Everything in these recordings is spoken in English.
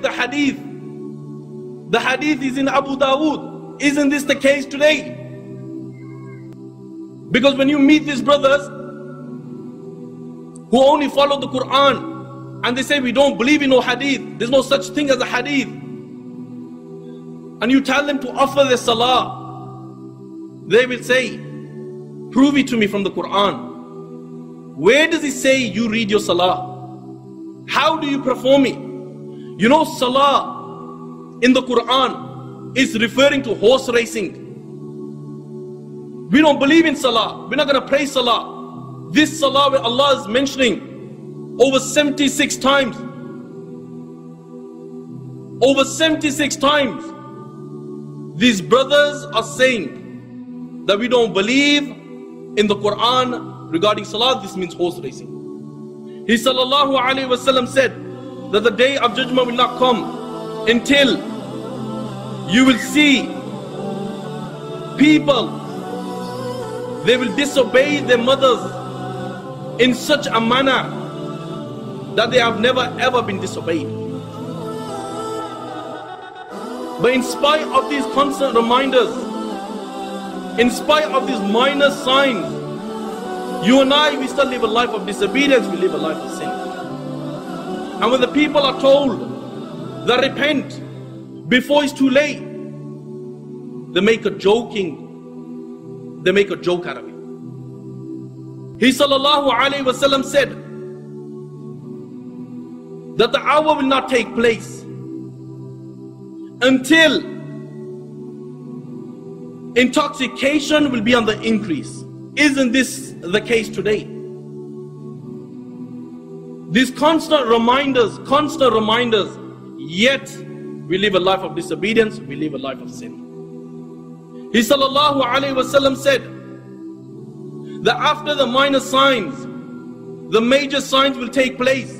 the hadith. The hadith is in Abu Dawood. Isn't this the case today? Because when you meet these brothers who only follow the Quran and they say we don't believe in no hadith, there's no such thing as a hadith, and you tell them to offer their salah, they will say, prove it to me from the Quran. Where does it say you read your salah? How do you perform it? You know, salah in the Quran is referring to horse racing. We don't believe in salah. We're not going to pray salah. This salah where Allah is mentioning over 76 times. Over 76 times. These brothers are saying that we don't believe in the Quran regarding salah. This means horse racing. He sallallahu alayhi wasallam said that the day of judgment will not come until you will see people, they will disobey their mothers in such a manner that they have never ever been disobeyed. But in spite of these constant reminders, in spite of these minor signs, you and I, we still live a life of disobedience, we live a life of sin. And when the people are told that repent before it's too late, they make a joke out of it. He sallallahu alayhi wasallam said that the hour will not take place until intoxication will be on the increase. Isn't this the case today? These constant reminders, yet we live a life of disobedience, we live a life of sin. He sallallahu alayhi wasallam said that after the minor signs, the major signs will take place.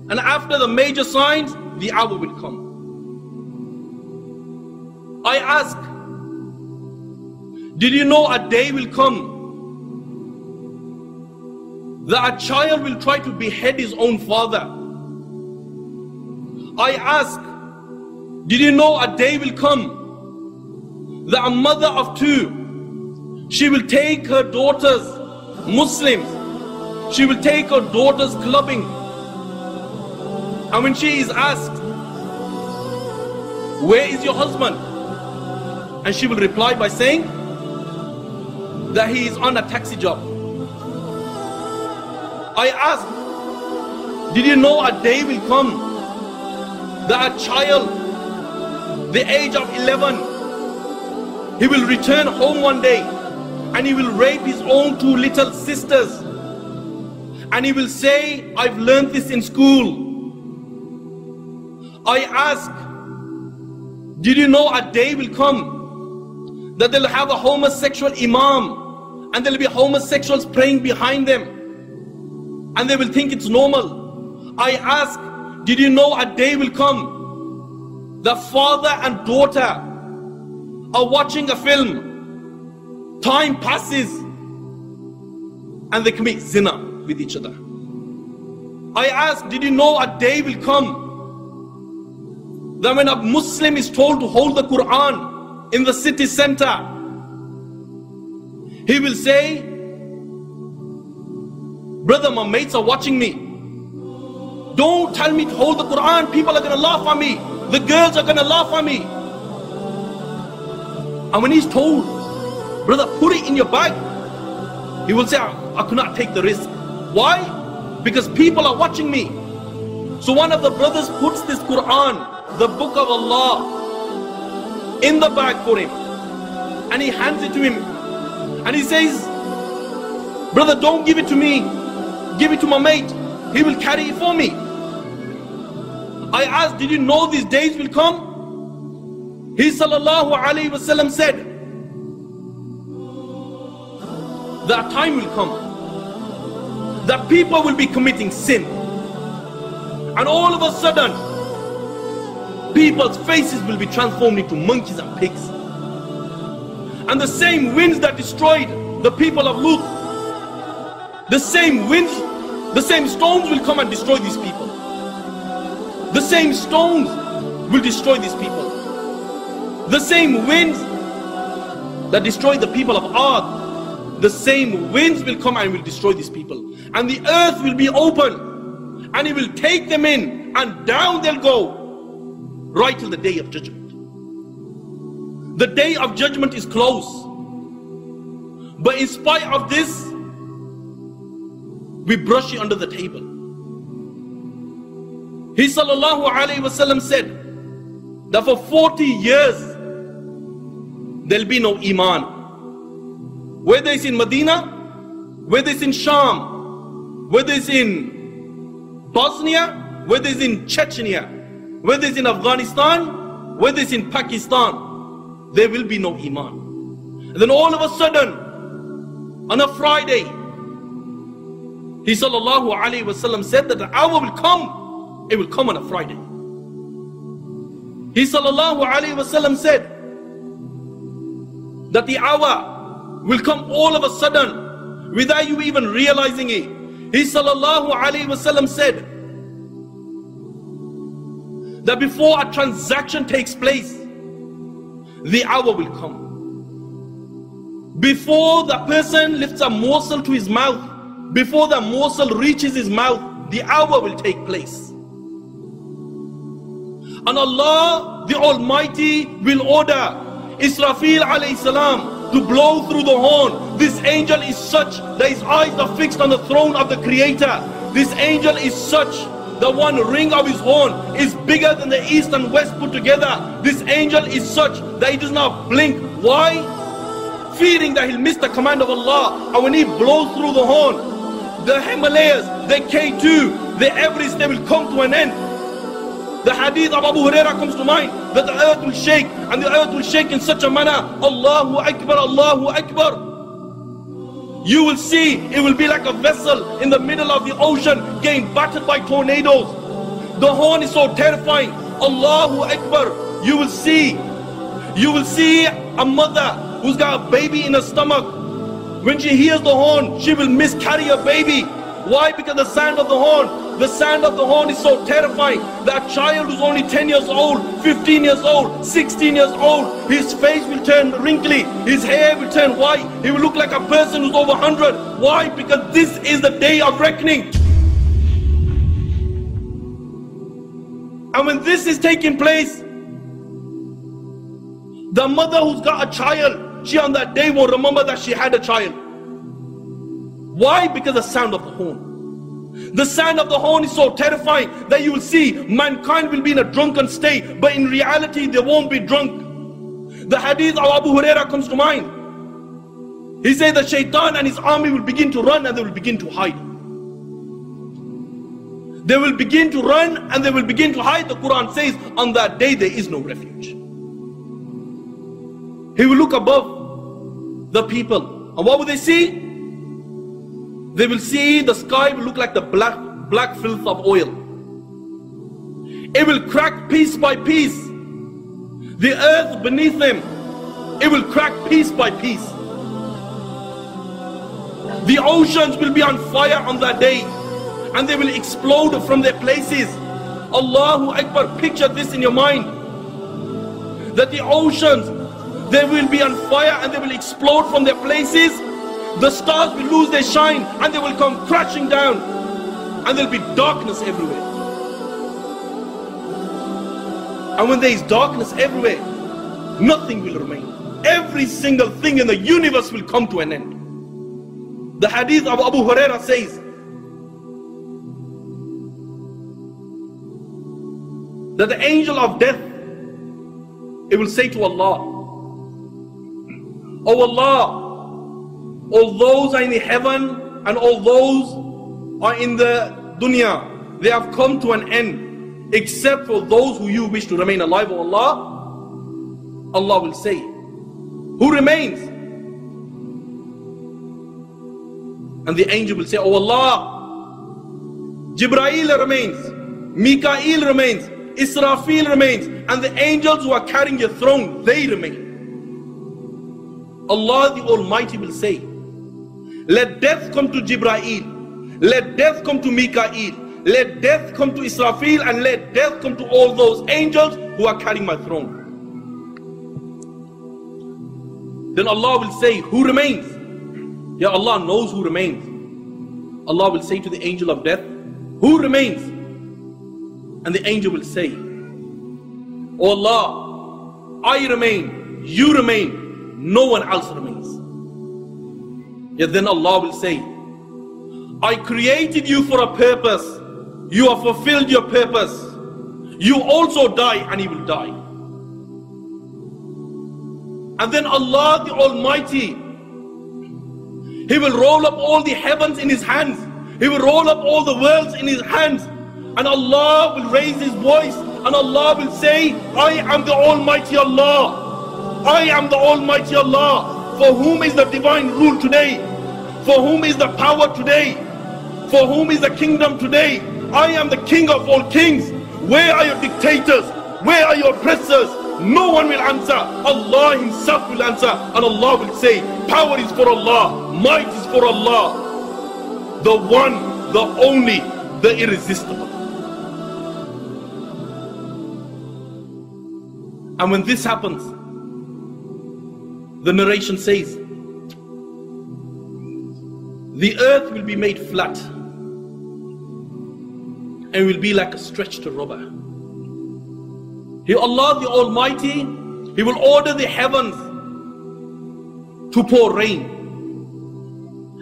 And after the major signs, the hour will come. I ask, did you know a day will come that a child will try to behead his own father? I ask, did you know a day will come that a mother of two, she will take her daughters, Muslims, she will take her daughters clubbing, and when she is asked, where is your husband? And she will reply by saying that he is on a taxi job. I ask, did you know a day will come that a child, the age of 11, he will return home one day and he will rape his own two little sisters, and he will say, I've learned this in school. I ask, did you know a day will come that they'll have a homosexual imam and there'll be homosexuals praying behind them and they will think it's normal? I ask, did you know a day will come the father and daughter are watching a film, time passes and they commit zina with each other? I ask, did you know a day will come that when a Muslim is told to hold the Quran in the city center, he will say, brother, my mates are watching me. Don't tell me to hold the Quran, people are going to laugh at me. The girls are going to laugh at me. And when he's told, brother, put it in your bag, he will say, I could not take the risk. Why? Because people are watching me. So one of the brothers puts this Quran, the book of Allah, in the bag for him, and he hands it to him, and he says, brother, don't give it to me, give it to my mate, he will carry it for me. I asked, did you know these days will come? He sallallahu alayhi wasallam said that time will come that people will be committing sin, and all of a sudden people's faces will be transformed into monkeys and pigs. And the same winds that destroyed the people of Lut, the same winds, the same stones will come and destroy these people. The same stones will destroy these people. The same winds that destroyed the people of Ad, the same winds will come and will destroy these people. And the earth will be open and it will take them in, and down they'll go right till the day of judgment. The day of judgment is close. But in spite of this, we brush it under the table. He sallallahu alayhi wasallam said that for 40 years there'll be no iman. Whether it's in Medina, whether it's in Sham, whether it's in Bosnia, whether it's in Chechnya, whether it's in Afghanistan, whether it's in Pakistan, there will be no iman. And then all of a sudden, on a Friday, he sallallahu alayhi wasallam said that the hour will come. It will come on a Friday. He sallallahu alayhi wasallam said that the hour will come all of a sudden without you even realizing it. He sallallahu alayhi wasallam said that before a transaction takes place, the hour will come. Before the person lifts a morsel to his mouth, before the morsel reaches his mouth, the hour will take place. And Allah the Almighty will order Israfil alayhi salam to blow through the horn. This angel is such that his eyes are fixed on the throne of the Creator. This angel is such that one ring of his horn is bigger than the east and west put together. This angel is such that he does not blink. Why? Fearing that he'll miss the command of Allah. And when he blows through the horn, the Himalayas, the K2, the Everest, they will come to an end. The hadith of Abu Huraira comes to mind that the earth will shake, and the earth will shake in such a manner. Allahu Akbar, Allahu Akbar. You will see it will be like a vessel in the middle of the ocean getting battered by tornadoes. The horn is so terrifying. Allahu Akbar. You will see a mother who's got a baby in her stomach. When she hears the horn, she will miscarry her baby. Why? Because the sound of the horn is so terrifying that a child who's only 10 years old, 15 years old, 16 years old, his face will turn wrinkly, his hair will turn white, he will look like a person who's over 100. Why? Because this is the day of reckoning. And when this is taking place, the mother who's got a child, she on that day won't remember that she had a child. Why? Because the sound of the horn. The sound of the horn is so terrifying that you will see mankind will be in a drunken state, but in reality they won't be drunk. The hadith of Abu Huraira comes to mind. He said that Shaitan and his army will begin to run and they will begin to hide. They will begin to run and they will begin to hide. The Quran says on that day there is no refuge. He will look above the people, and what will they see? They will see the sky will look like the black filth of oil. It will crack piece by piece. The earth beneath them, it will crack piece by piece. The oceans will be on fire on that day, and they will explode from their places. Allahu Akbar. Picture this in your mind, that the oceans, they will be on fire and they will explode from their places. The stars will lose their shine and they will come crashing down, and there will be darkness everywhere. And when there is darkness everywhere, nothing will remain. Every single thing in the universe will come to an end. The hadith of Abu Huraira says that the angel of death, it will say to Allah, "Oh Allah, all those are in the heaven and all those are in the dunya, they have come to an end, except for those who you wish to remain alive, O Allah." Allah will say, "Who remains?" And the angel will say, "Oh Allah, Jibreel remains, Mikael remains, Israfil remains, and the angels who are carrying your throne, they remain." Allah the Almighty will say, "Let death come to Jibreel, let death come to Mikael, let death come to Israfil and let death come to all those angels who are carrying my throne. Then Allah will say, who remains? Yeah, Allah knows who remains. Allah will say to the angel of death, who remains? And the angel will say, oh Allah, I remain, you remain, no one else remains. Yet then Allah will say, I created you for a purpose. You have fulfilled your purpose. You also die and you will die. And then Allah the Almighty, He will roll up all the heavens in His hands. He will roll up all the worlds in His hands. And Allah will raise His voice and Allah will say, I am the Almighty Allah. I am the Almighty Allah. For whom is the divine rule today? For whom is the power today? For whom is the kingdom today? I am the King of all kings. Where are your dictators? Where are your oppressors? No one will answer. Allah Himself will answer. And Allah will say, power is for Allah, might is for Allah, the one, the only, the irresistible. And when this happens, the narration says, the earth will be made flat and will be like a stretched rubber. Allah the Almighty, He will order the heavens to pour rain.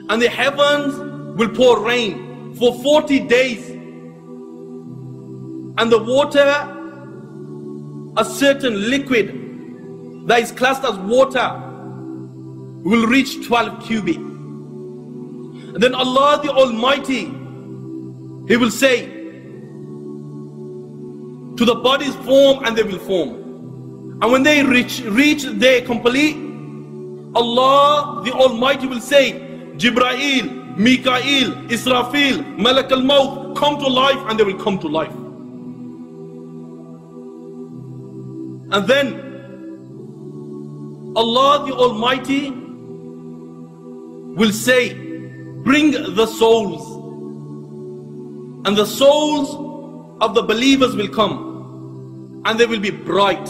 And the heavens will pour rain for 40 days. And the water, a certain liquid that is classed as water, will reach 12 cubit. And then Allah the Almighty, He will say to the bodies, form, and they will form. And when they reach their complete, Allah the Almighty will say, Jibrail, Mikael, Israfil, Malak al-Maut, come to life, and they will come to life. And then Allah the Almighty will say, bring the souls. And the souls of the believers will come. And they will be bright.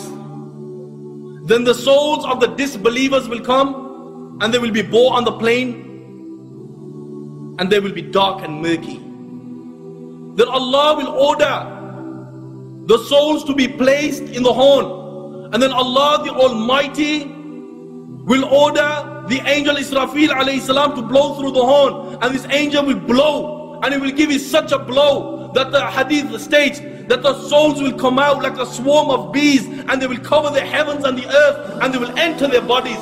Then the souls of the disbelievers will come and they will be born on the plain and they will be dark and murky. Then Allah will order the souls to be placed in the horn, and then Allah the Almighty will order the angel Israfil alayhi salam to blow through the horn, and this angel will blow and it will give it such a blow that the hadith states that the souls will come out like a swarm of bees and they will cover the heavens and the earth and they will enter their bodies.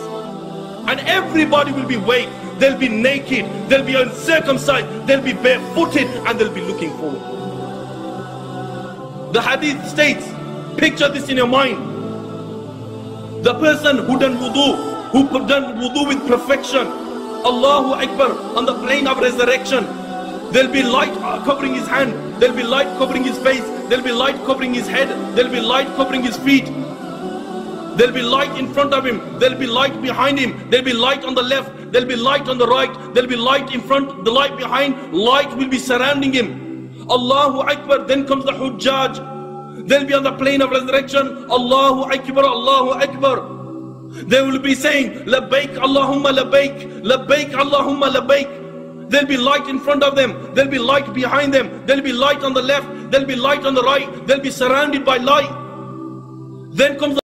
And everybody will be awake, they'll be naked, they'll be uncircumcised, they'll be barefooted and they'll be looking forward. The hadith states, picture this in your mind, the person who done wudu with perfection, Allahu Akbar, on the plane of resurrection, there'll be light covering his hand, there'll be light covering his face, there'll be light covering his head, there'll be light covering his feet, there'll be light in front of him, there'll be light behind him, there'll be light on the left, there'll be light on the right, there'll be light in front, the light behind, light will be surrounding him. Allahu Akbar. Then comes the Hujjaj, they'll be on the plane of resurrection, Allahu Akbar, Allahu Akbar. They will be saying, Labbaik Allahumma Labbaik, Labbaik Allahumma Labbaik. There'll be light in front of them, there'll be light behind them, there'll be light on the left, there'll be light on the right, they'll be surrounded by light. Then comes the